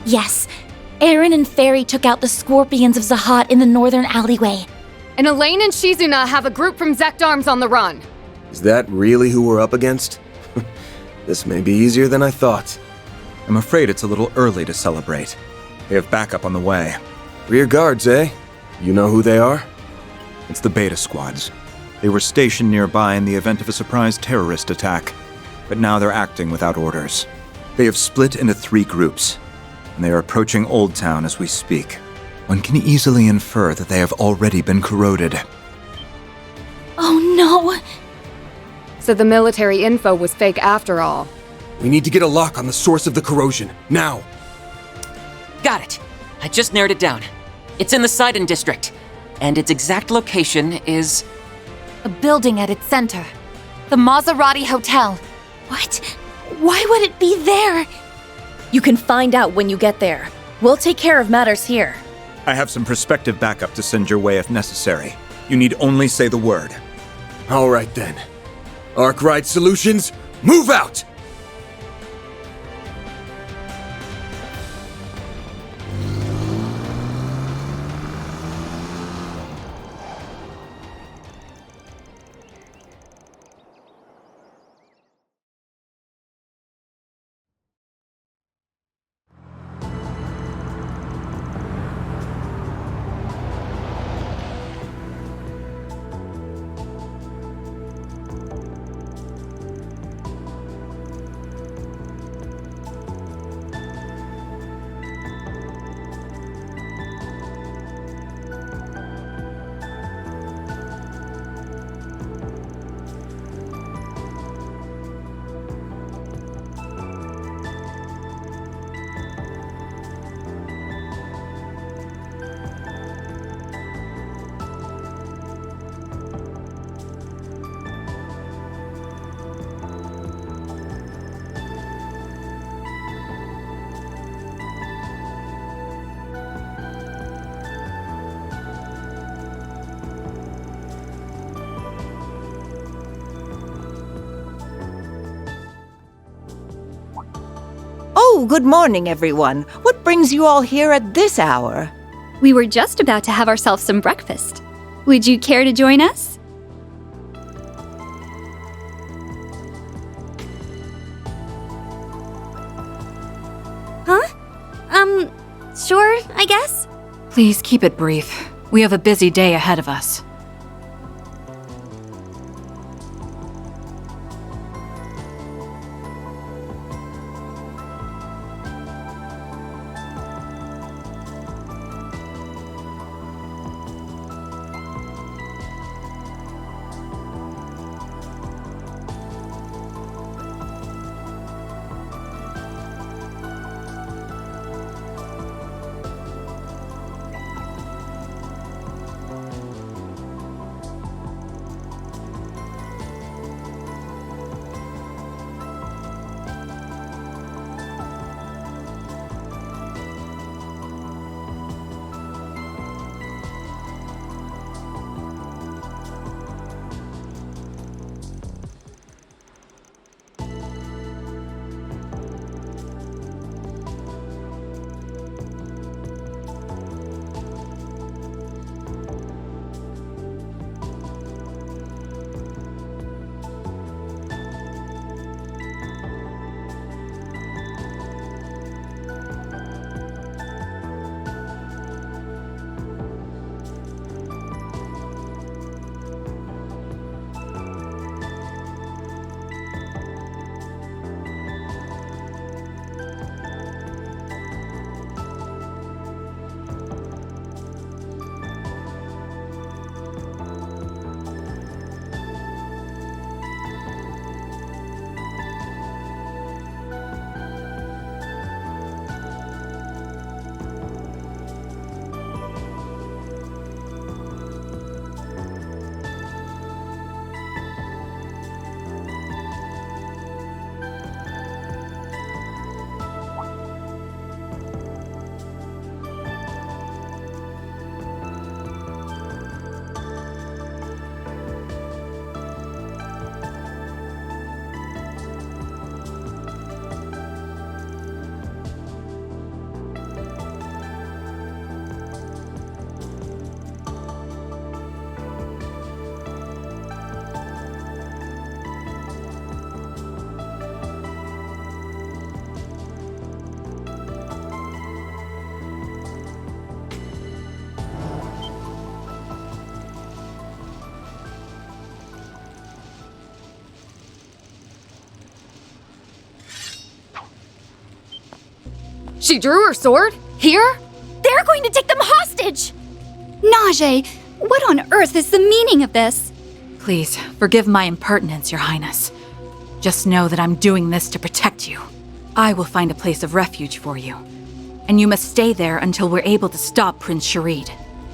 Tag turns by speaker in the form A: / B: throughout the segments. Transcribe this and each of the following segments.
A: Yes, Aaron and Fairy took out the Scorpions of Zahat in the northern alleyway.
B: And Elaine and Shizuna have a group from Zekdarms on the run.
C: Is that really who we're up against? This may be easier than I thought.
D: I'm afraid it's a little early to celebrate. They have backup on the way.
C: Rear guards, eh? You know who they are?
D: It's the Beta Squads. They were stationed nearby in the event of a surprise terrorist attack, but now they're acting without orders. They have split into 3 groups, and they are approaching Old Town as we speak. One can easily infer that they have already been corroded.
A: Oh no!
B: So the military info was fake after all.
C: We need to get a lock on the source of the corrosion, now!
E: Got it. I just narrowed it down. It's in the Sidon district, and its exact location is...
A: A building at its center. The Maserati Hotel. What? Why would it be there?
F: You can find out when you get there. We'll take care of matters here.
D: I have some prospective backup to send your way if necessary. You need only say the word.
C: All right then. Arkwright Solutions, move out!
G: Oh, good morning, everyone. What brings you all here at this hour?
H: We were just about to have ourselves some breakfast. Would you care to join us?
A: Huh? Sure, I guess?
I: Please keep it brief. We have a busy day ahead of us.
B: She drew her sword? Here?
H: They're going to take them hostage! Najee, what on earth is the meaning of this?
I: Please, forgive my impertinence, Your Highness. Just know that I'm doing this to protect you. I will find a place of refuge for you. And you must stay there until we're able to stop Prince Sharid.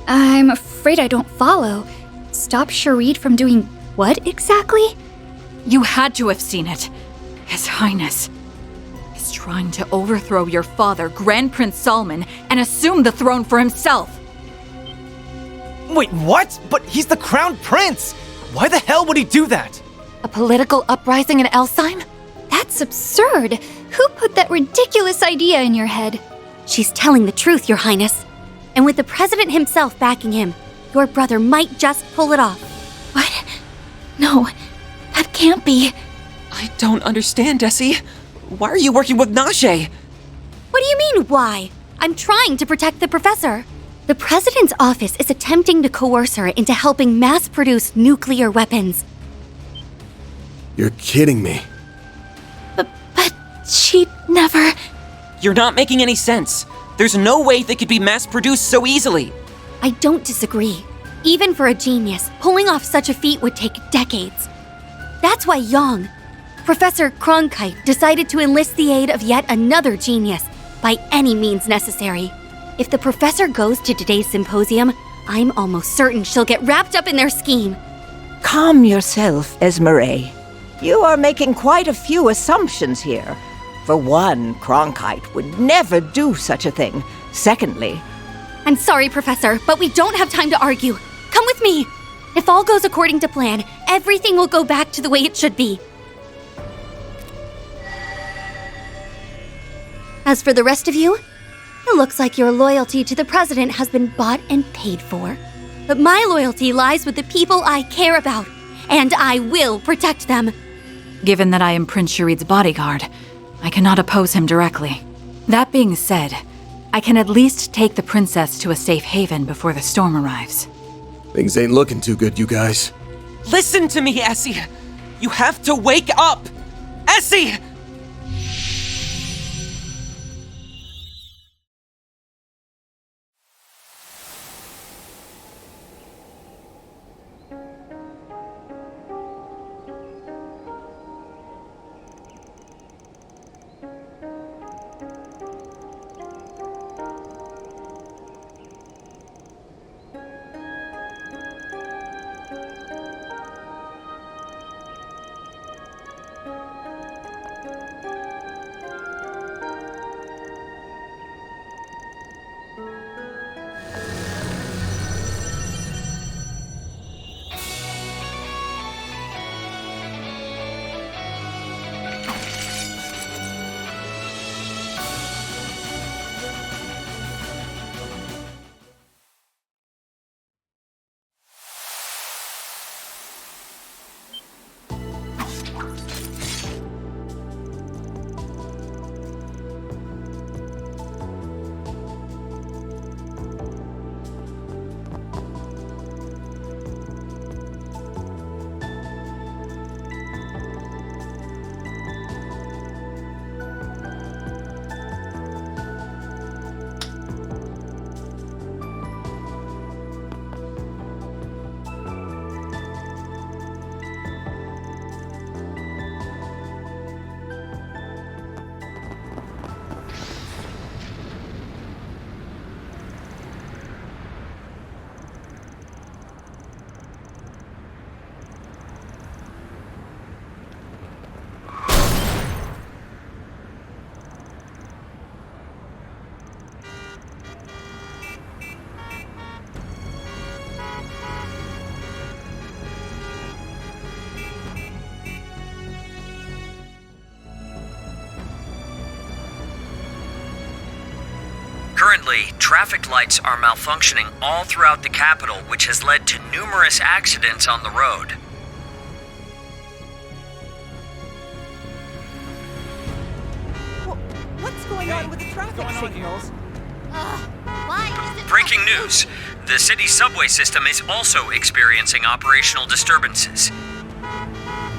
H: I'm afraid I don't follow. Stop Sharid from doing what exactly?
I: You had to have seen it. His Highness is trying to overthrow your father, Grand Prince Salman, and assume the throne for himself.
J: Wait, what? But he's the crown prince! Why the hell would he do that?
A: A political uprising in Elsheim?
H: That's absurd. Who put that ridiculous idea in your head?
F: She's telling the truth, Your Highness. And with the president himself backing him, your brother might just pull it off.
A: What? No, that can't be.
E: I don't understand, Essie. Why are you working with Najee?
F: What do you mean, why? I'm trying to protect the professor. The president's office is attempting to coerce her into helping mass-produce nuclear weapons.
C: You're kidding me.
A: But she'd never...
E: You're not making any sense. There's no way they could be mass-produced so easily.
F: I don't disagree. Even for a genius, pulling off such a feat would take decades. That's why Yang, Professor Cronkite, decided to enlist the aid of yet another genius by any means necessary. If the professor goes to today's symposium, I'm almost certain she'll get wrapped up in their scheme.
G: Calm yourself, Esmeralda. You are making quite a few assumptions here. For one, Cronkite would never do such a thing. Secondly,
F: I'm sorry, Professor, but we don't have time to argue. Come with me. If all goes according to plan, everything will go back to the way it should be. As for the rest of you, it looks like your loyalty to the president has been bought and paid for. But my loyalty lies with the people I care about, and I will protect them.
I: Given that I am Prince Sharid's bodyguard, I cannot oppose him directly. That being said, I can at least take the princess to a safe haven before the storm arrives.
C: Things ain't looking too good, you guys.
E: Listen to me, Essie. You have to wake up! Essie!
K: Currently, traffic lights are malfunctioning all throughout the capital, which has led to numerous accidents on the road.
G: what's going on with the traffic signals?
K: Breaking news! The city's subway system is also experiencing operational disturbances.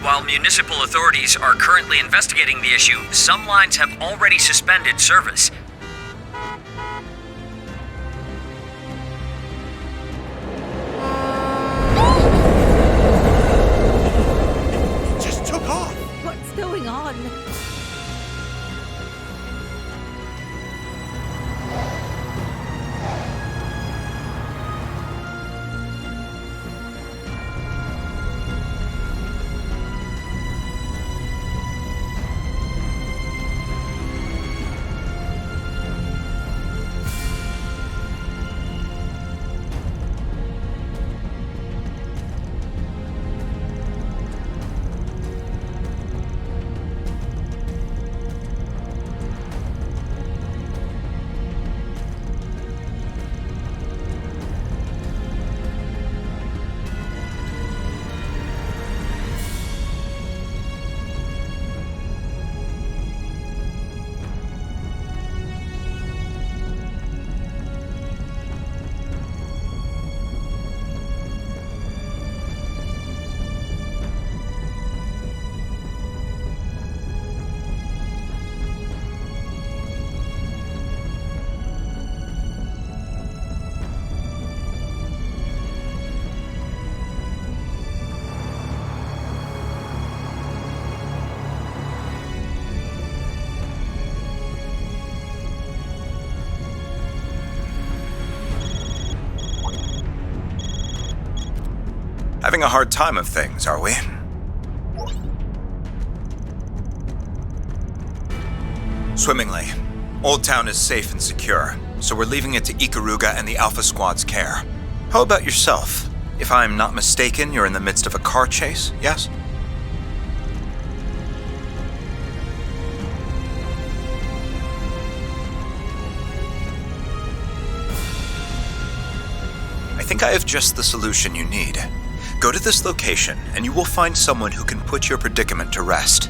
K: While municipal authorities are currently investigating the issue, some lines have already suspended service.
D: Having a hard time of things, are we? Swimmingly. Old Town is safe and secure, so we're leaving it to Ikaruga and the Alpha Squad's care. How about yourself? If I'm not mistaken, you're in the midst of a car chase, yes? I think I have just the solution you need. Go to this location, and you will find someone who can put your predicament to rest.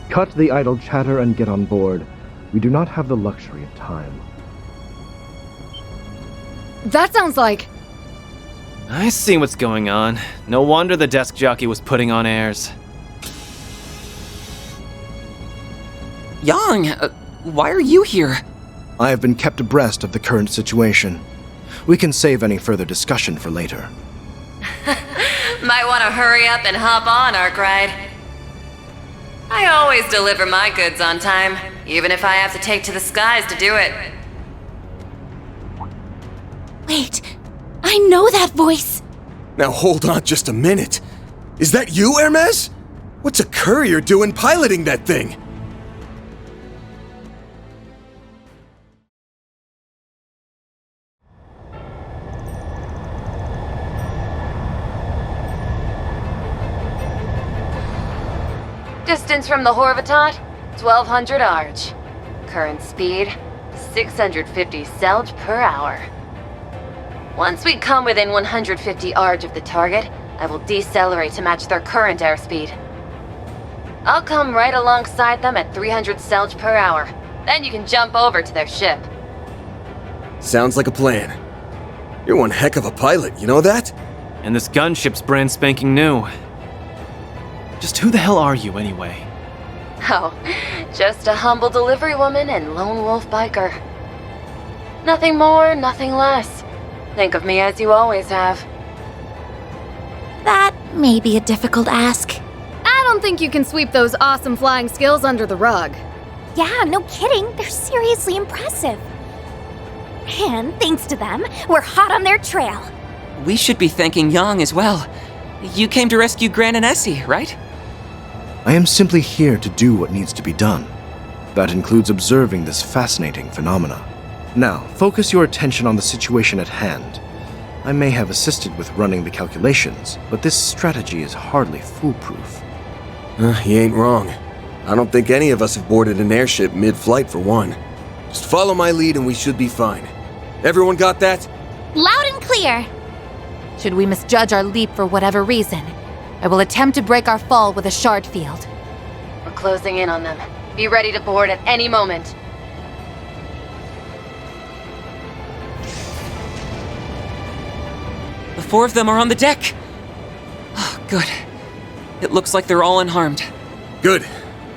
L: Cut the idle chatter and get on board. We do not have the luxury of time.
B: That sounds like...
J: I see what's going on. No wonder the desk jockey was putting on airs.
E: Yang, why are you here?
L: I have been kept abreast of the current situation. We can save any further discussion for later.
M: Might want to hurry up and hop on, Arkwright. I always deliver my goods on time, even if I have to take to the skies to do it.
F: Wait, I know that voice.
C: Now hold on just a minute. Is that you, Hermes? What's a courier doing piloting that thing?
M: Distance from the Horvatot, 1200 Arj. Current speed, 650 Selj per hour. Once we come within 150 Arj of the target, I will decelerate to match their current airspeed. I'll come right alongside them at 300 Selj per hour. Then you can jump over to their ship.
C: Sounds like a plan. You're one heck of a pilot, you know that?
J: And this gunship's brand spanking new. Just who the hell are you, anyway?
M: Oh, just a humble delivery woman and lone wolf biker. Nothing more, nothing less. Think of me as you always have.
F: That may be a difficult ask.
B: I don't think you can sweep those awesome flying skills under the rug.
F: Yeah, no kidding. They're seriously impressive. And thanks to them, we're hot on their trail.
E: We should be thanking Yang as well. You came to rescue Gran and Essie, right?
L: I am simply here to do what needs to be done. That includes observing this fascinating phenomena. Now, focus your attention on the situation at hand. I may have assisted with running the calculations, but this strategy is hardly foolproof.
C: He ain't wrong. I don't think any of us have boarded an airship mid-flight for one. Just follow my lead and we should be fine. Everyone got that?
A: Loud and clear. Should we misjudge our leap for whatever reason, I will attempt to break our fall with a shard field.
M: We're closing in on them. Be ready to board at any moment.
E: The four of them are on the deck. Oh, good. It looks like they're all unharmed.
C: Good.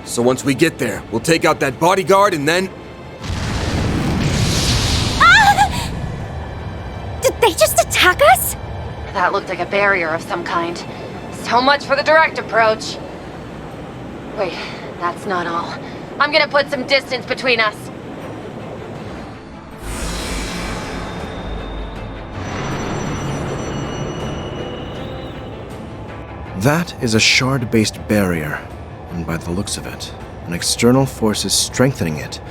C: So once we get there, we'll take out that bodyguard and then...
F: Ah! Did they just attack us?
M: That looked like a barrier of some kind. So much for the direct approach. Wait, that's not all. I'm gonna put some distance between us.
L: That is a shard-based barrier, and by the looks of it, an external force is strengthening it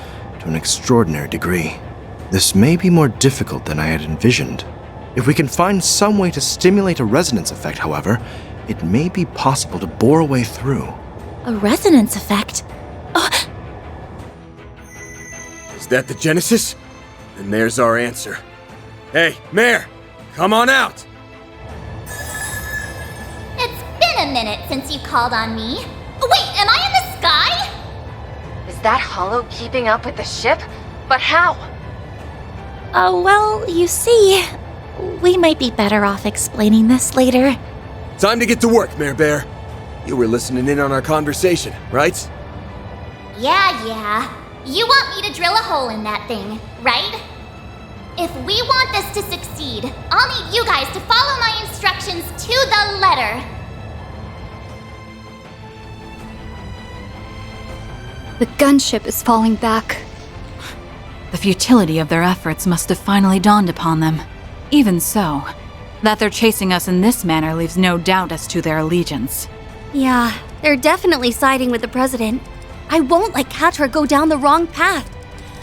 L: to an extraordinary degree. This may be more difficult than I had envisioned. If we can find some way to stimulate a resonance effect, however, it may be possible to bore a way through.
F: A resonance effect?
C: Is that the Genesis? Then there's our answer. Hey, Mare, come on out!
N: It's been a minute since you called on me. Wait, am I in the sky?
M: Is Is that hollow keeping up with the ship? But how?
N: Well, you see, we might be better off explaining this later.
C: Time to get to work, Mayor Bear. You were listening in on our conversation, right?
O: Yeah. You want me to drill a hole in that thing, right? If we want this to succeed, I'll need you guys to follow my instructions to the letter.
H: The gunship is falling back.
I: The futility of their efforts must have finally dawned upon them. Even so, that they're chasing us in this manner leaves no doubt as to their allegiance.
F: Yeah, they're definitely siding with the president. I won't let Catra go down the wrong path.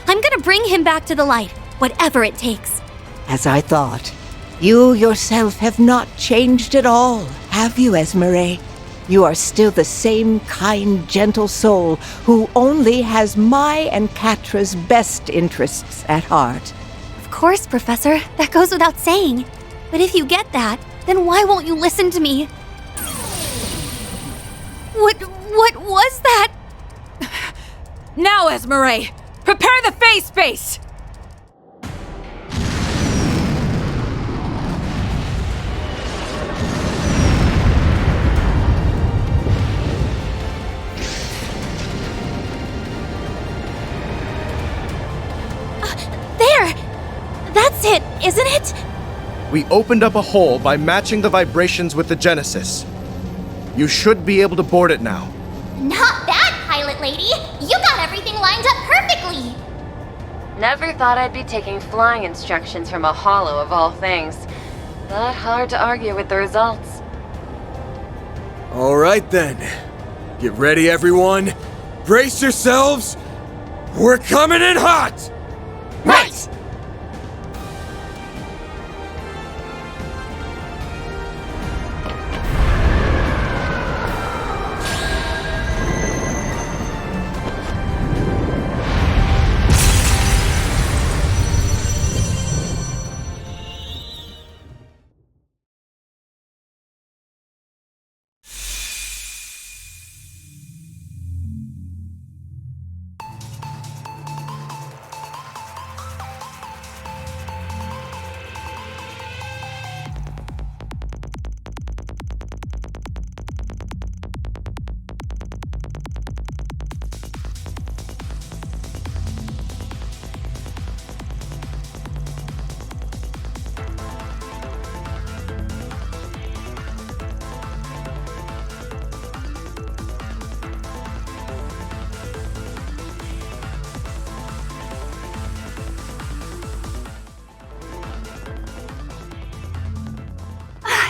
F: I'm gonna bring him back to the light, whatever it takes.
G: As I thought. You yourself have not changed at all, have you, Esmeralda? You are still the same kind, gentle soul who only has my and Catra's best interests at heart.
F: Of course, Professor. That goes without saying. But if you get that, then why won't you listen to me? What was that?
I: Now, Esmeralda! Prepare the phase space!
F: There! That's it, isn't it?
L: We opened up a hole by matching the vibrations with the Genesis. You should be able to board it now.
O: Not bad, pilot lady. You got everything lined up perfectly.
M: Never thought I'd be taking flying instructions from a hollow of all things. But hard to argue with the results.
C: All right then. Get ready, everyone. Brace yourselves. We're coming in hot!
O: Right!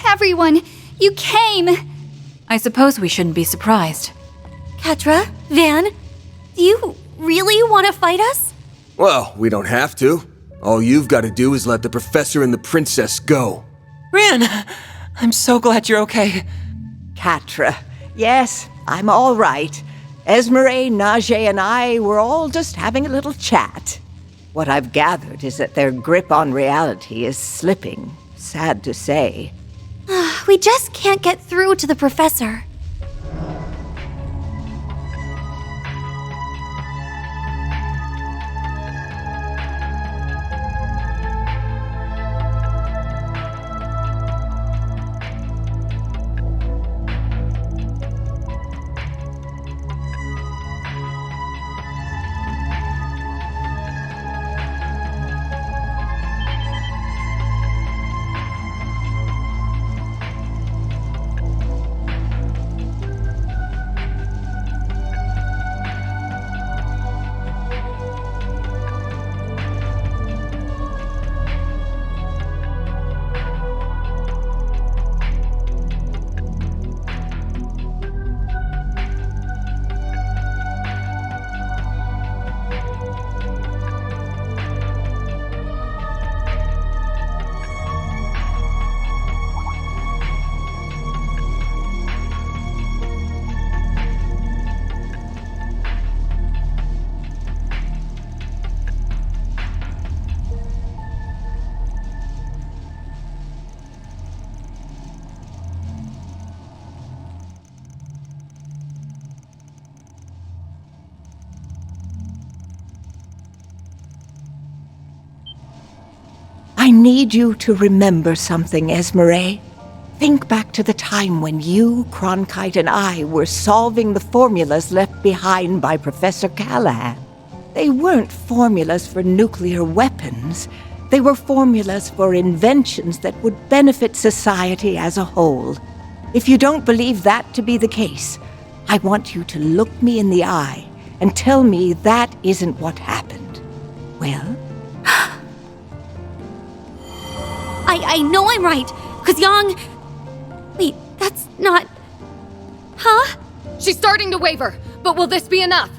H: Everyone, you came!
I: I suppose we shouldn't be surprised.
F: Catra, Van, do you really want to fight us?
C: Well, we don't have to. All you've got to do is let the professor and the princess go.
E: Ran! I'm so glad you're okay.
G: Catra. Yes, I'm all right. Esmeralda, Najee, and I were all just having a little chat. What I've gathered is that their grip on reality is slipping. Sad to say.
F: We just can't get through to the professor.
G: I need you to remember something, Esmeralda. Think back to the time when you, Cronkite, and I were solving the formulas left behind by Professor Callahan. They weren't formulas for nuclear weapons. They were formulas for inventions that would benefit society as a whole. If you don't believe that to be the case, I want you to look me in the eye and tell me that isn't what happened. Well?
F: I know I'm right, because Yang... Wait, that's not... Huh?
B: She's starting to waver, but will this be enough?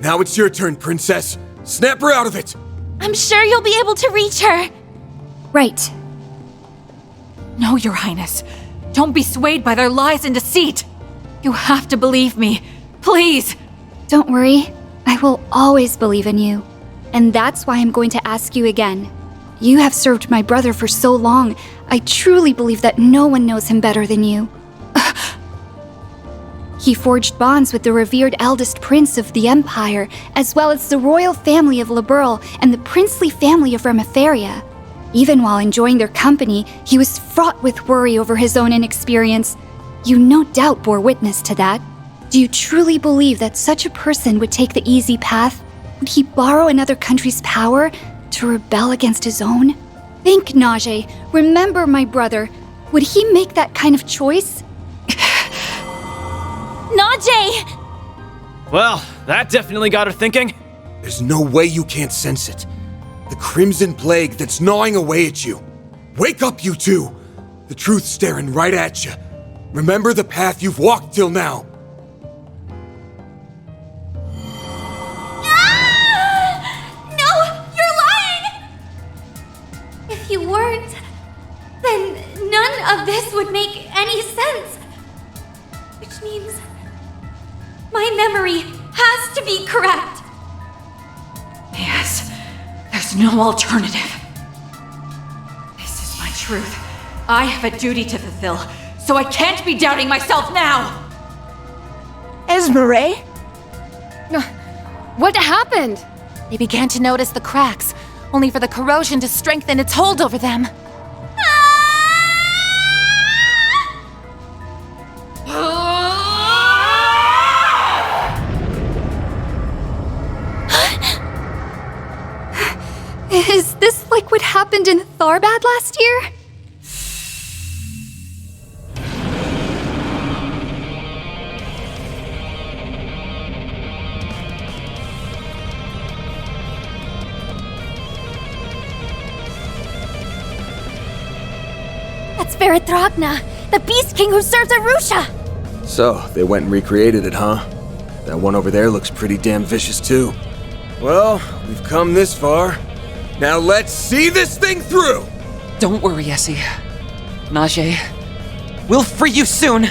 C: Now it's your turn, Princess. Snap her out of it!
N: I'm sure you'll be able to reach her.
H: Right.
I: No, Your Highness. Don't be swayed by their lies and deceit. You have to believe me. Please.
H: Don't worry. I will always believe in you. And that's why I'm going to ask you again. You have served my brother for so long. I truly believe that no one knows him better than you. He forged bonds with the revered eldest prince of the Empire, as well as the royal family of Liberl and the princely family of Remiferia. Even while enjoying their company, he was fraught with worry over his own inexperience. You no doubt bore witness to that. Do you truly believe that such a person would take the easy path? Would he borrow another country's power to rebel against his own? Think, Najee. Remember my brother. Would he make that kind of choice?
N: Najee!
J: Well, that definitely got her thinking.
C: There's no way you can't sense it. The Crimson Plague that's gnawing away at you. Wake up, you two! The truth's staring right at you. Remember the path you've walked till now.
O: No, you're lying! If you weren't, then none of this would make any sense. Which means my memory has to be correct.
I: Yes. There's no alternative. This is my truth. I have a duty to fulfill, so I can't be doubting myself now!
G: Esmeralda?
B: What happened?
A: They began to notice the cracks, only for the corrosion to strengthen its hold over them.
H: Is this like what happened in Tharbad last year?
O: That's Veradragna, the Beast King who serves Arusha!
C: So, they went and recreated it, huh? That one over there looks pretty damn vicious, too. Well, we've come this far. Now let's see this thing through!
E: Don't worry, Essie. Najee, we'll free you soon!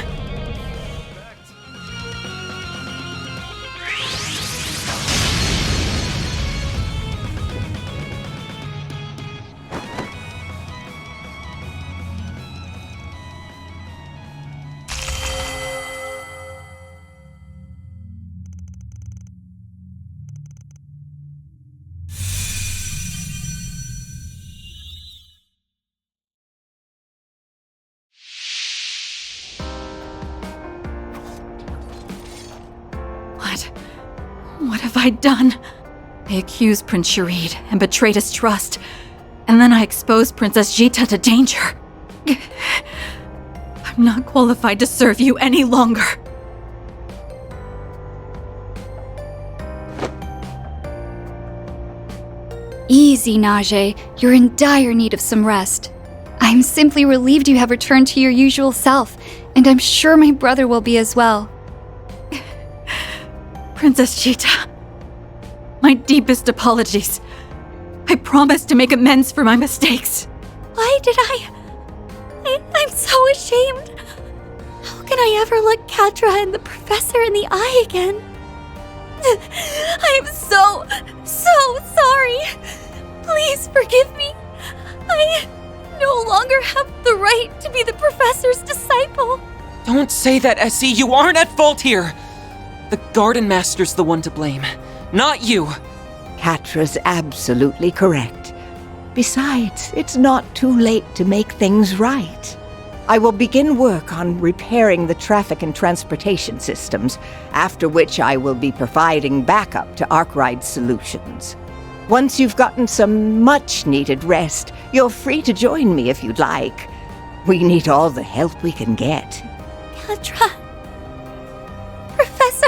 I: What have I done? I accused Prince Sharid and betrayed his trust, and then I exposed Princess Jita to danger. I'm not qualified to serve you any longer.
H: Easy, Najee. You're in dire need of some rest. I'm simply relieved you have returned to your usual self, and I'm sure my brother will be as well.
I: Princess Jita, my deepest apologies. I promise to make amends for my mistakes.
O: Why did I'm so ashamed. How can I ever look Katra and the professor in the eye again? I am so sorry. Please forgive me. I no longer have the right to be the professor's disciple.
E: Don't say that, Essie. You aren't at fault here. The Garden Master's the one to blame, not you.
G: Katra's absolutely correct. Besides, it's not too late to make things right. I will begin work on repairing the traffic and transportation systems, after which I will be providing backup to Arkwright Solutions. Once you've gotten some much-needed rest, you're free to join me if you'd like. We need all the help we can get.
O: Catra. Professor.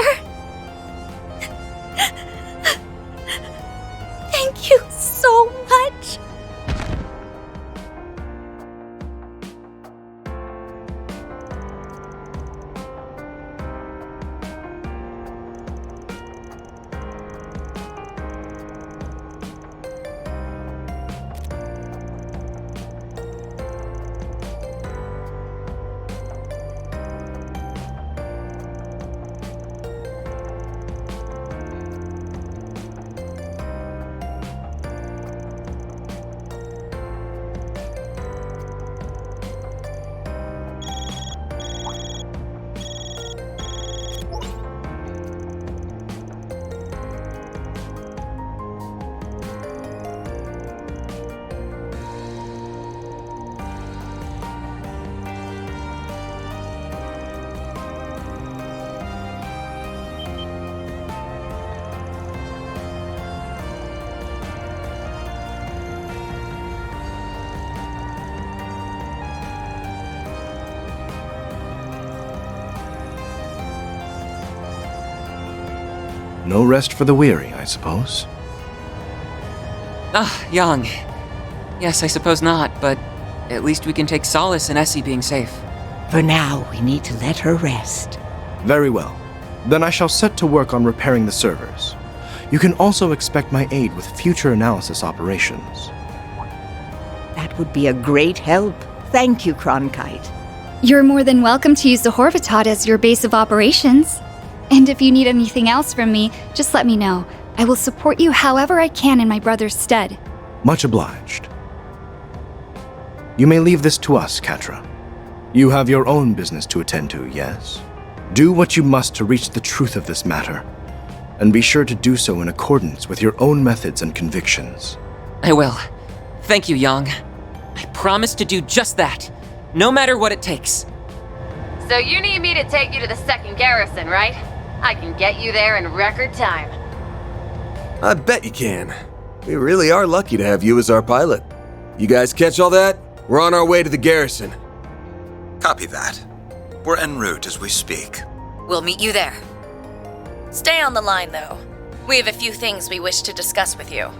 O: Thank you so much.
L: No rest for the weary, I suppose.
E: Yang. Yes, I suppose not, but at least we can take solace in Essie being safe.
G: For now, we need to let her rest.
L: Very well. Then I shall set to work on repairing the servers. You can also expect my aid with future analysis operations.
G: That would be a great help. Thank you, Cronkite.
H: You're more than welcome to use the Horvatot as your base of operations. And if you need anything else from me, just let me know. I will support you however I can in my brother's stead.
L: Much obliged. You may leave this to us, Catra. You have your own business to attend to, yes? Do what you must to reach the truth of this matter, and be sure to do so in accordance with your own methods and convictions.
E: I will. Thank you, Yang. I promise to do just that, no matter what it takes.
M: So you need me to take you to the 2nd Garrison, right? I can get you there in record time.
C: I bet you can. We really are lucky to have you as our pilot. You guys catch all that? We're on our way to the garrison.
D: Copy that. We're en route as we speak.
P: We'll meet you there. Stay on the line, though. We have a few things we wish to discuss with you.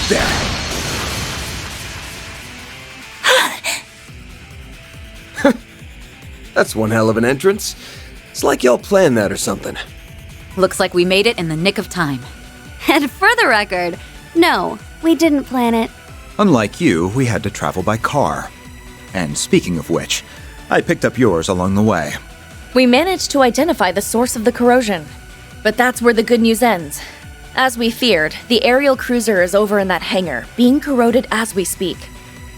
C: there! That's one hell of an entrance. It's like y'all planned that or something.
A: Looks like we made it in the nick of time.
F: And for the record, no, we didn't plan it.
D: Unlike you, we had to travel by car. And speaking of which, I picked up yours along the way.
P: We managed to identify the source of the corrosion. But that's where the good news ends. As we feared, the aerial cruiser is over in that hangar, being corroded as we speak.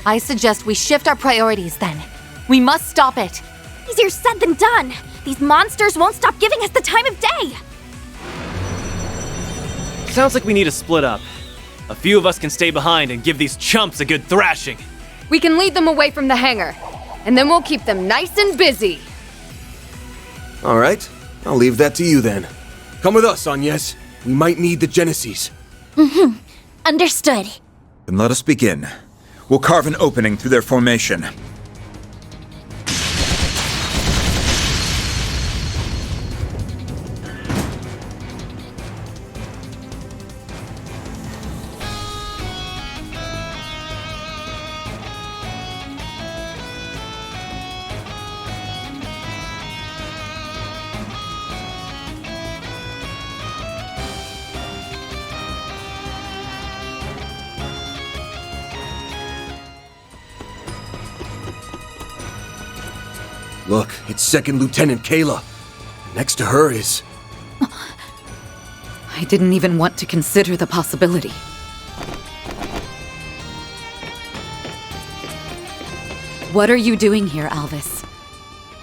A: I suggest we shift our priorities then. We must stop it.
O: Easier said than done. These monsters won't stop giving us the time of day.
J: Sounds like we need to split up. A few of us can stay behind and give these chumps a good thrashing.
B: We can lead them away from the hangar, and then we'll keep them nice and busy.
C: All right, I'll leave that to you then. Come with us, Agnes. We might need the Genesis.
N: Understood.
D: Then let us begin. We'll carve an opening through their formation.
C: Look, it's Second Lieutenant Kayla. Next to her is...
I: I didn't even want to consider the possibility. What are you doing here, Alvis?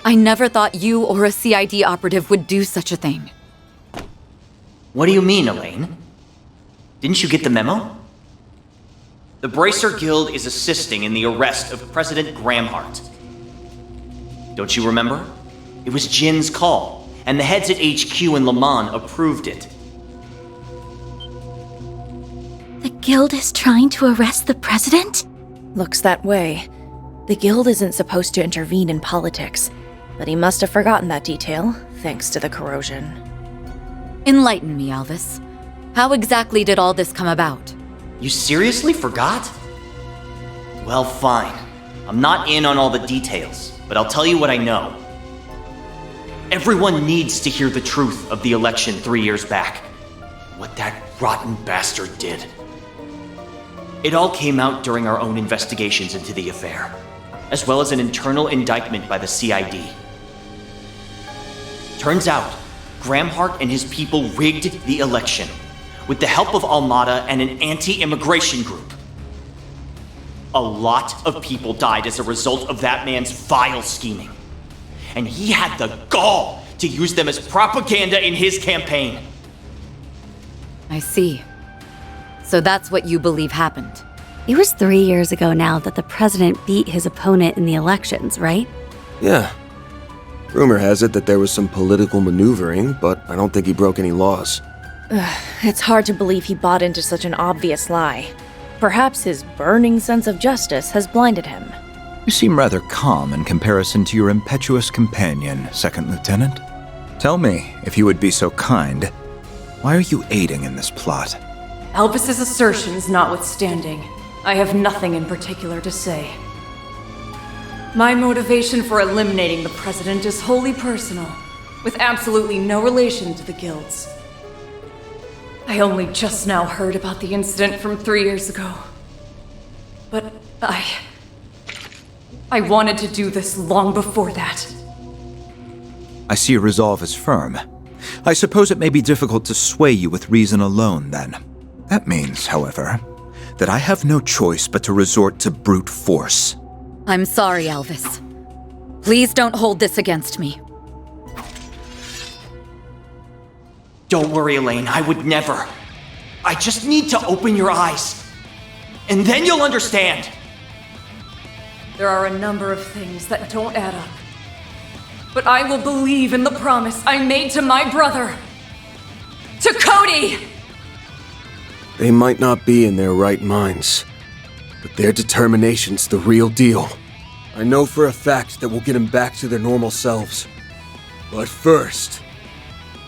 I: I never thought you or a CID operative would do such a thing.
K: What do you mean, Elaine? Didn't you get the memo? The Bracer Guild is assisting in the arrest of President Gramhart. Don't you remember? It was Jin's call, and the heads at HQ in Le Mans approved it.
N: The guild is trying to arrest the president?
P: Looks that way. The guild isn't supposed to intervene in politics, but he must have forgotten that detail, thanks to the corrosion.
I: Enlighten me, Alvis. How exactly did all this come about?
K: You seriously forgot? Well, fine. I'm not in on all the details, but I'll tell you what I know. Everyone needs to hear the truth of the election 3 years back. What that rotten bastard did. It all came out during our own investigations into the affair, as well as an internal indictment by the CID. Turns out, Gramhart and his people rigged the election, with the help of Almada and an anti-immigration group. A lot of people died as a result of that man's vile scheming. And he had the gall to use them as propaganda in his campaign.
I: I see. So that's what you believe happened.
F: It was 3 years ago now that the president beat his opponent in the elections, right?
C: Yeah. Rumor has it that there was some political maneuvering, but I don't think he broke any laws.
P: It's hard to believe he bought into such an obvious lie. Perhaps his burning sense of justice has blinded him.
D: You seem rather calm in comparison to your impetuous companion, Second Lieutenant. Tell me, if you would be so kind, why are you aiding in this plot?
Q: Alvis's assertions notwithstanding, I have nothing in particular to say. My motivation for eliminating the president is wholly personal, with absolutely no relation to the guilds. I only just now heard about the incident from 3 years ago. But I wanted to do this long before that.
D: I see your resolve is firm. I suppose it may be difficult to sway you with reason alone, then. That means, however, that I have no choice but to resort to brute force.
I: I'm sorry, Alvis. Please don't hold this against me.
K: Don't worry, Elaine, I would never. I just need to open your eyes. And then you'll understand.
Q: There are a number of things that don't add up. But I will believe in the promise I made to my brother. To Cody!
C: They might not be in their right minds, but their determination's the real deal. I know for a fact that we'll get them back to their normal selves. But first,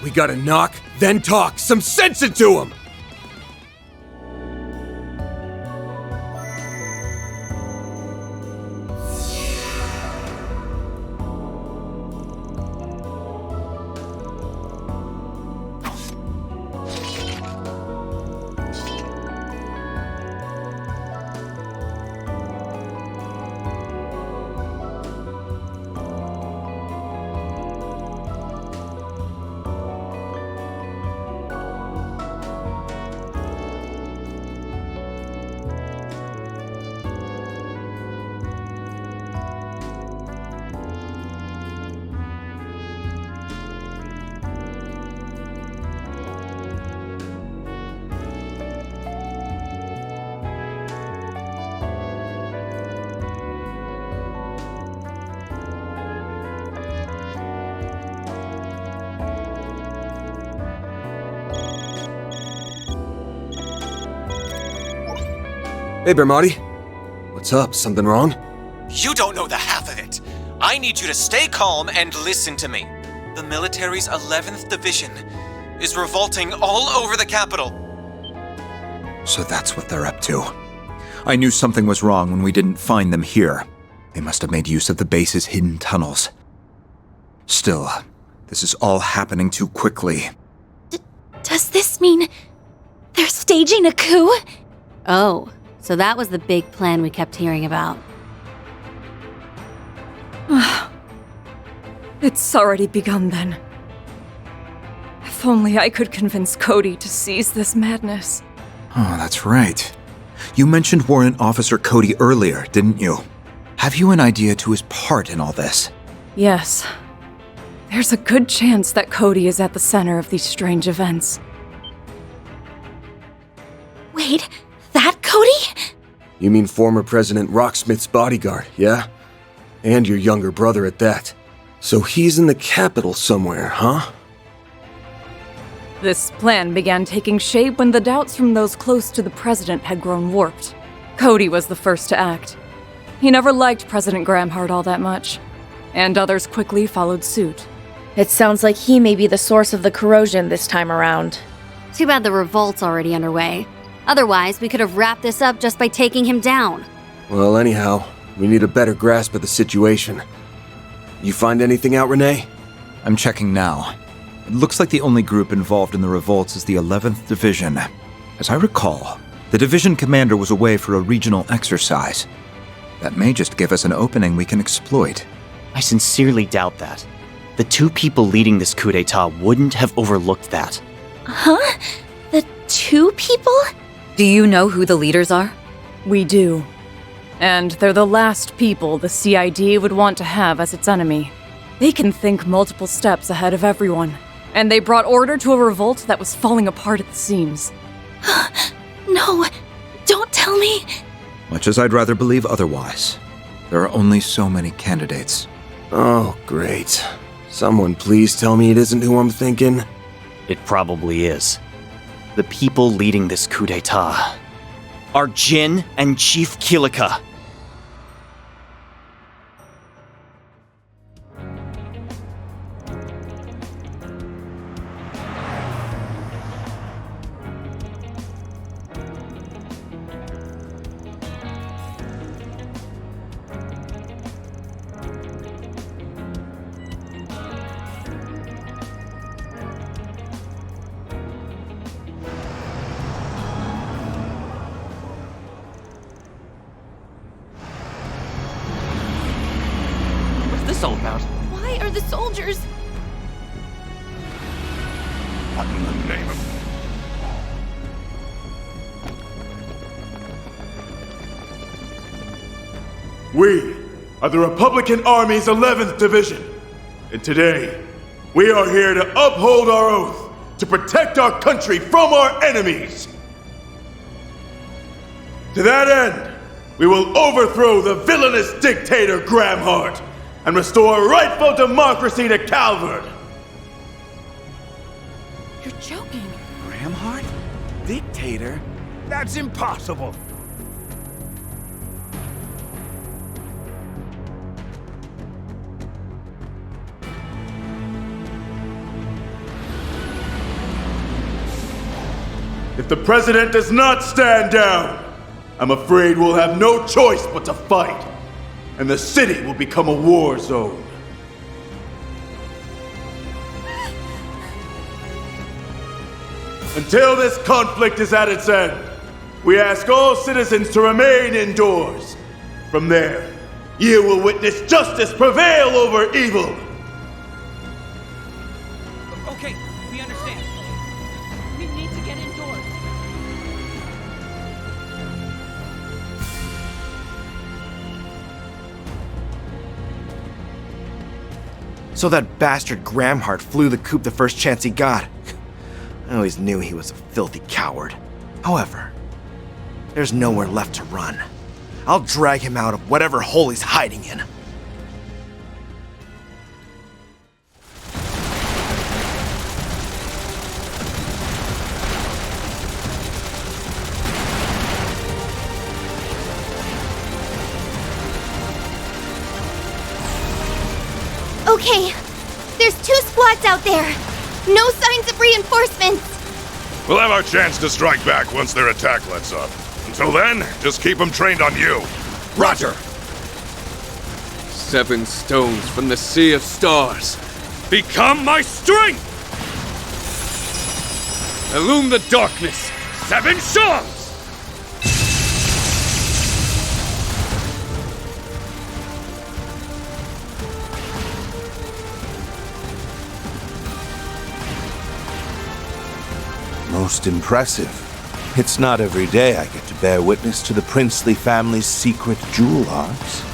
C: we gotta knock, then talk some sense into them! Hey, Bermarti. What's up? Something wrong?
J: You don't know the half of it. I need you to stay calm and listen to me. The military's 11th Division is revolting all over the capital.
D: So that's what they're up to. I knew something was wrong when we didn't find them here. They must have made use of the base's hidden tunnels. Still, this is all happening too quickly.
O: Does this mean they're staging a coup?
F: Oh, so that was the big plan we kept hearing about.
Q: It's already begun then. If only I could convince Cody to seize this madness.
D: Oh, that's right. You mentioned Warrant Officer Cody earlier, didn't you? Have you an idea to his part in all this?
Q: Yes. There's a good chance that Cody is at the center of these strange events.
O: Wait, that Cody?
C: You mean former President Rocksmith's bodyguard, yeah? And your younger brother at that. So he's in the capital somewhere, huh?
Q: This plan began taking shape when the doubts from those close to the president had grown warped. Cody was the first to act. He never liked President Gramhart all that much, and others quickly followed suit.
P: It sounds like he may be the source of the corrosion this time around.
F: Too bad the revolt's already underway. Otherwise, we could have wrapped this up just by taking him down.
C: Well, anyhow, we need a better grasp of the situation. You find anything out, Renee?
D: I'm checking now. It looks like the only group involved in the revolts is the 11th Division. As I recall, the division commander was away for a regional exercise. That may just give us an opening we can exploit.
K: I sincerely doubt that. The two people leading this coup d'etat wouldn't have overlooked that.
O: Huh? The two people?
I: Do you know who the leaders are?
Q: We do. And they're the last people the CID would want to have as its enemy. They can think multiple steps ahead of everyone, and they brought order to a revolt that was falling apart at the seams.
O: No, don't tell me.
D: Much as I'd rather believe otherwise, there are only so many candidates.
C: Oh, great. Someone please tell me it isn't who I'm thinking.
K: It probably is. The people leading this coup d'etat are Jin and Chief Kilika.
E: What's this all about?
O: Why are the soldiers...
C: What in the name of...
R: We are the Republican Army's 11th Division, and today, we are here to uphold our oath to protect our country from our enemies. To that end, we will overthrow the villainous dictator Gramhart and restore rightful democracy to Calvard.
O: You're joking.
S: Gramhart? Dictator? That's impossible.
R: If the president does not stand down, I'm afraid we'll have no choice but to fight, and the city will become a war zone. Until this conflict is at its end, we ask all citizens to remain indoors. From there, you will witness justice prevail over evil.
E: Okay, we understand. We need to get indoors.
L: So that bastard Gramhart flew the coop the first chance he got. I always knew he was a filthy coward. However, there's nowhere left to run. I'll drag him out of whatever hole he's hiding in.
O: Okay, there's 2 squads out there. No signs of reinforcements.
R: We'll have our chance to strike back once their attack lets up. Until then, just keep them trained on you.
T: Roger! 7 stones from the Sea of Stars. Become my strength! Illume the darkness. 7 songs!
S: Most impressive. It's not every day I get to bear witness to the princely family's secret jewel arts.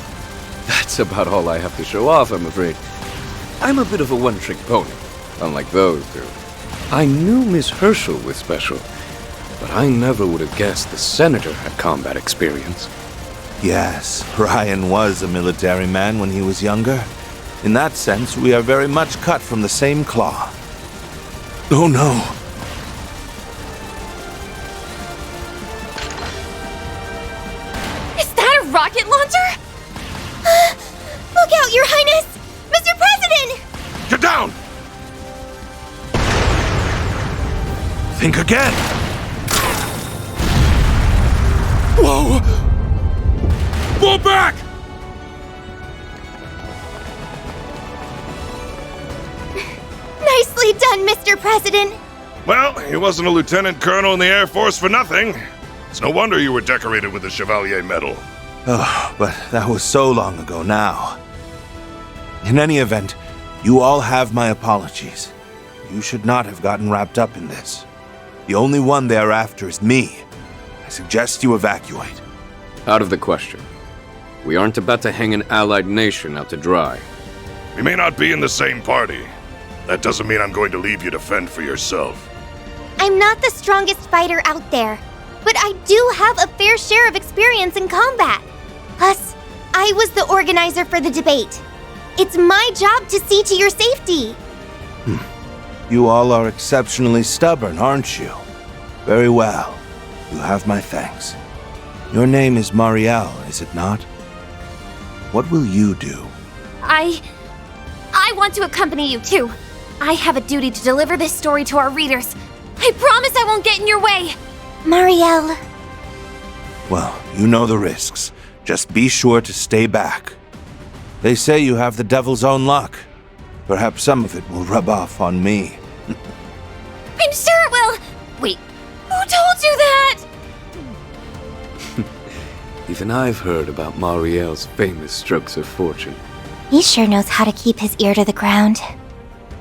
T: That's about all I have to show off, I'm afraid. I'm a bit of a one-trick pony, unlike those two. I knew Miss Herschel was special, but I never would have guessed the senator had combat experience.
S: Yes, Ryan was a military man when he was younger. In that sense, we are very much cut from the same cloth. Oh no!
O: Rocket launcher? Look out, Your Highness! Mr. President!
R: Get down!
S: Think again!
R: Whoa! Fall back!
O: Nicely done, Mr. President!
R: Well, he wasn't a lieutenant colonel in the Air Force for nothing. It's no wonder you were decorated with the Chevalier Medal.
S: Oh, but that was so long ago now. In any event, you all have my apologies. You should not have gotten wrapped up in this. The only one they are after is me. I suggest you evacuate.
T: Out of the question. We aren't about to hang an allied nation out to dry.
R: We may not be in the same party. That doesn't mean I'm going to leave you to fend for yourself.
O: I'm not the strongest fighter out there, but I do have a fair share of experience in combat. Plus, I was the organizer for the debate. It's my job to see to your safety.
S: You all are exceptionally stubborn, aren't you? Very well. You have my thanks. Your name is Marielle, is it not? What will you do?
O: I want to accompany you too. I have a duty to deliver this story to our readers. I promise I won't get in your way. Marielle.
S: Well, you know the risks. Just be sure to stay back. They say you have the devil's own luck. Perhaps some of it will rub off on me.
O: I'm sure it will. Wait, who told you that?
T: Even I've heard about Marielle's famous strokes of fortune.
O: He sure knows how to keep his ear to the ground.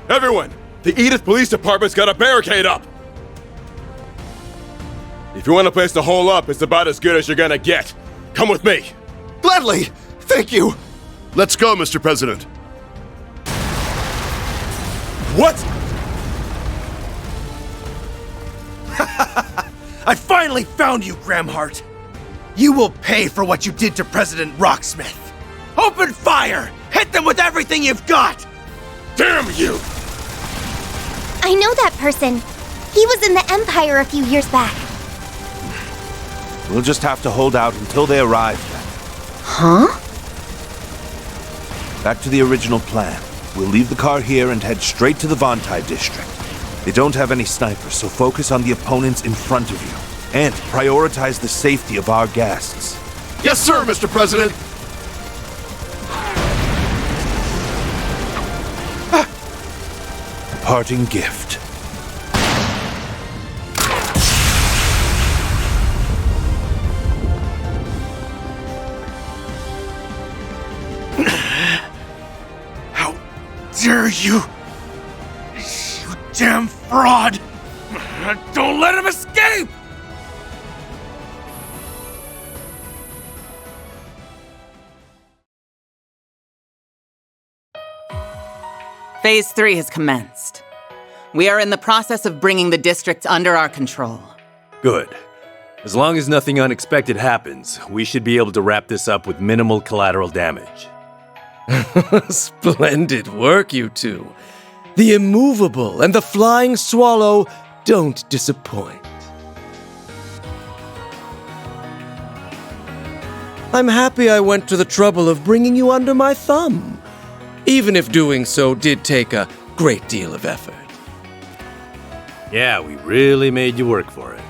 U: Everyone! The Edith Police Department's got a barricade up! If you want a place to hole up, it's about as good as you're gonna get. Come with me!
R: Gladly! Thank you! Let's go, Mr. President.
U: What?
V: I finally found you, Gramhart! You will pay for what you did to President Rocksmith! Open fire! Hit them with everything you've got!
R: Damn you!
O: I know that person. He was in the Empire a few years back.
S: We'll just have to hold out until they arrive then.
O: Huh?
S: Back to the original plan. We'll leave the car here and head straight to the Vontai district. They don't have any snipers, so focus on the opponents in front of you. And prioritize the safety of our guests.
R: Yes, sir, Mr. President!
S: A parting gift.
V: How dare you! You damn fraud! Don't let him escape!
W: Phase 3 has commenced. We are in the process of bringing the districts under our control.
X: Good. As long as nothing unexpected happens, we should be able to wrap this up with minimal collateral damage.
Y: Splendid work, you two. The immovable and the flying swallow don't disappoint. I'm happy I went to the trouble of bringing you under my thumb. even if doing so did take a great deal of effort.
X: Yeah, we really made you work for it.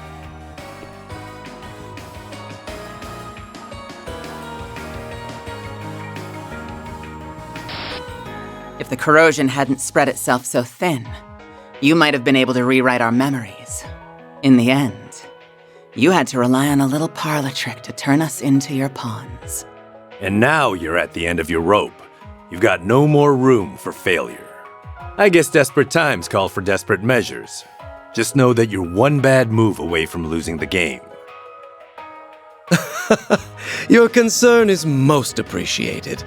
W: If the corrosion hadn't spread itself so thin, you might have been able to rewrite our memories. In the end, you had to rely on a little parlor trick to turn us into your pawns.
X: And now you're at the end of your rope. You've got no more room for failure. I guess desperate times call for desperate measures. Just know that you're one bad move away from losing the game.
Y: Your concern is most appreciated,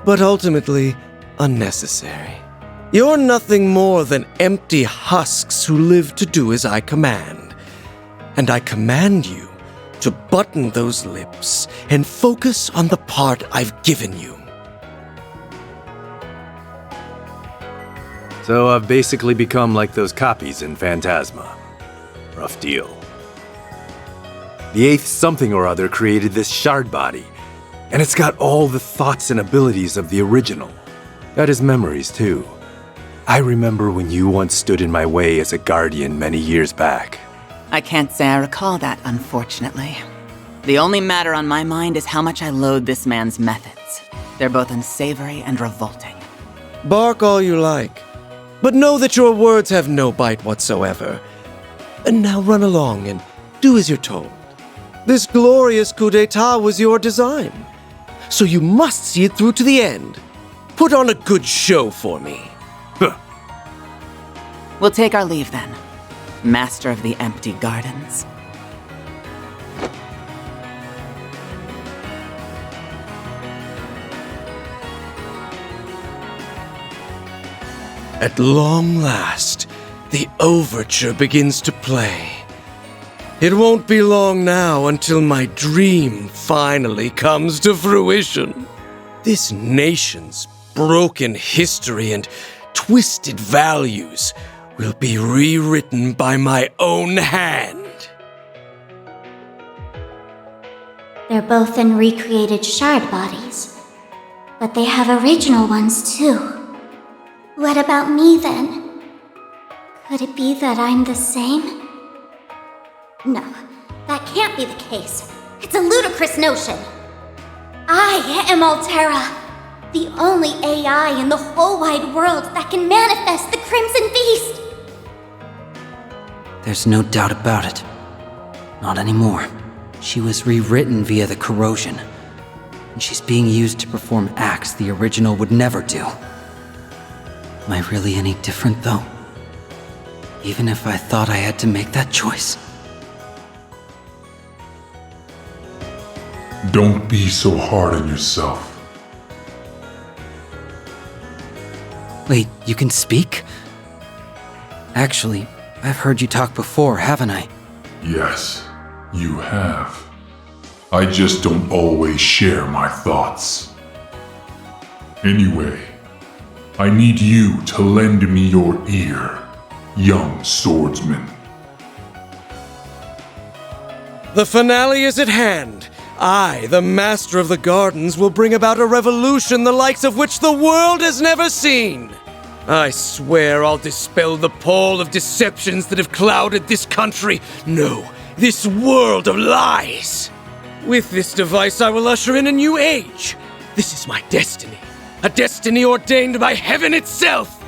Y: but ultimately unnecessary. You're nothing more than empty husks who live to do as I command. And I command you to button those lips and focus on the part I've given you.
X: So I've basically become like those copies in Phantasma. Rough deal. The eighth something or other created this shard body, and it's got all the thoughts and abilities of the original. Got his memories, too. I remember when you once stood in my way as a guardian many years back.
W: I can't say I recall that, unfortunately. The only matter on my mind is how much I loathe this man's methods. They're both unsavory and revolting.
Y: Bark all you like, but know that your words have no bite whatsoever. And now run along and do as you're told. This glorious coup d'etat was your design, so you must see it through to the end. Put on a good show for me.
W: We'll take our leave then, Master of the Empty Gardens.
Y: At long last, the overture begins to play. It won't be long now until my dream finally comes to fruition. This nation's broken history and twisted values will be rewritten by my own hand.
N: They're both in recreated shard bodies, but they have original ones too. What about me then? Could it be that I'm the same? No, that can't be the case. It's a ludicrous notion. I am Altera, the only AI in the whole wide world that can manifest the Crimson Beast.
A: There's no doubt about it. Not anymore. She was rewritten via the corrosion, and she's being used to perform acts the original would never do. Am I really any different, though? Even if I thought I had to make that choice?
B: Don't be so hard on yourself.
A: Wait, you can speak? Actually, I've heard you talk before, haven't I?
B: Yes, you have. I just don't always share my thoughts. Anyway, I need you to lend me your ear, young swordsman.
Y: The finale is at hand. I, the Master of the Gardens, will bring about a revolution the likes of which the world has never seen. I swear I'll dispel the pall of deceptions that have clouded this country. No, this world of lies. With this device, I will usher in a new age. This is my destiny. A destiny ordained by heaven itself.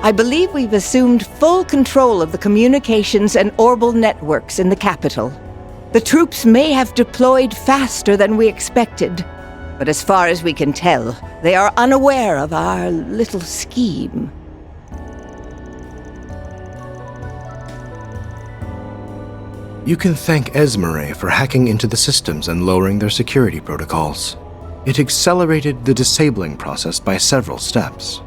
G: I believe we've assumed full control of the communications and orbital networks in the capital. The troops may have deployed faster than we expected, but as far as we can tell, they are unaware of our little scheme.
L: You can thank Esmeralda for hacking into the systems and lowering their security protocols. It accelerated the disabling process by several steps.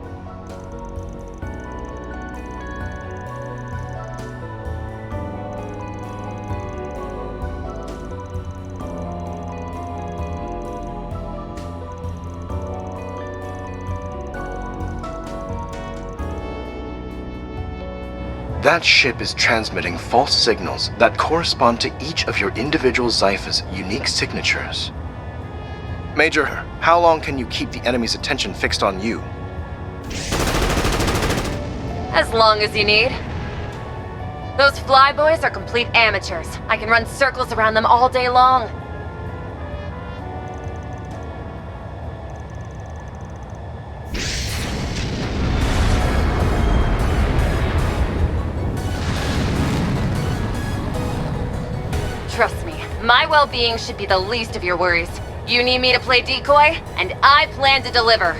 L: That ship is transmitting false signals that correspond to each of your individual Zypha's unique signatures. Major, how long can you keep the enemy's attention fixed on you?
H: As long as you need. Those flyboys are complete amateurs. I can run circles around them all day long. Trust me, my well-being should be the least of your worries. You need me to play decoy, and I plan to deliver.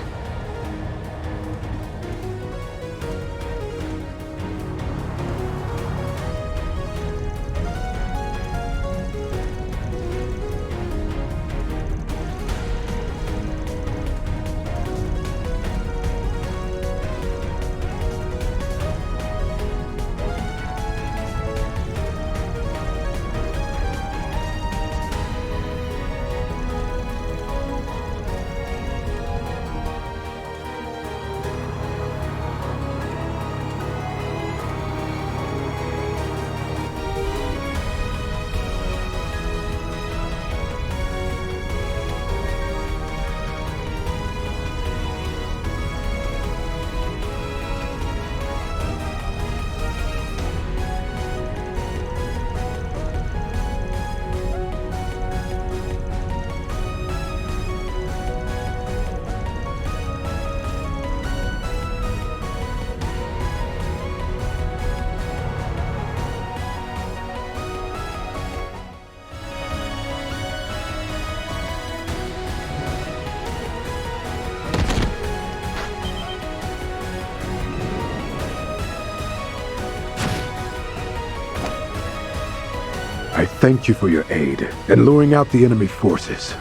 J: I thank you for your aid in luring out the enemy forces.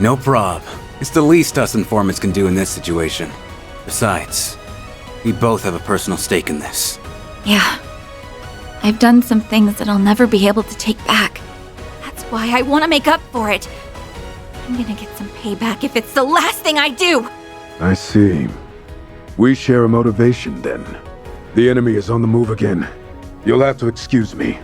A: No prob. It's the least us informants can do in this situation. Besides, we both have a personal stake in this.
O: Yeah. I've done some things that I'll never be able to take back. That's why I want to make up for it. I'm gonna get some payback if it's the last thing I do!
J: I see. We share a motivation then. The enemy is on the move again. You'll have to excuse me.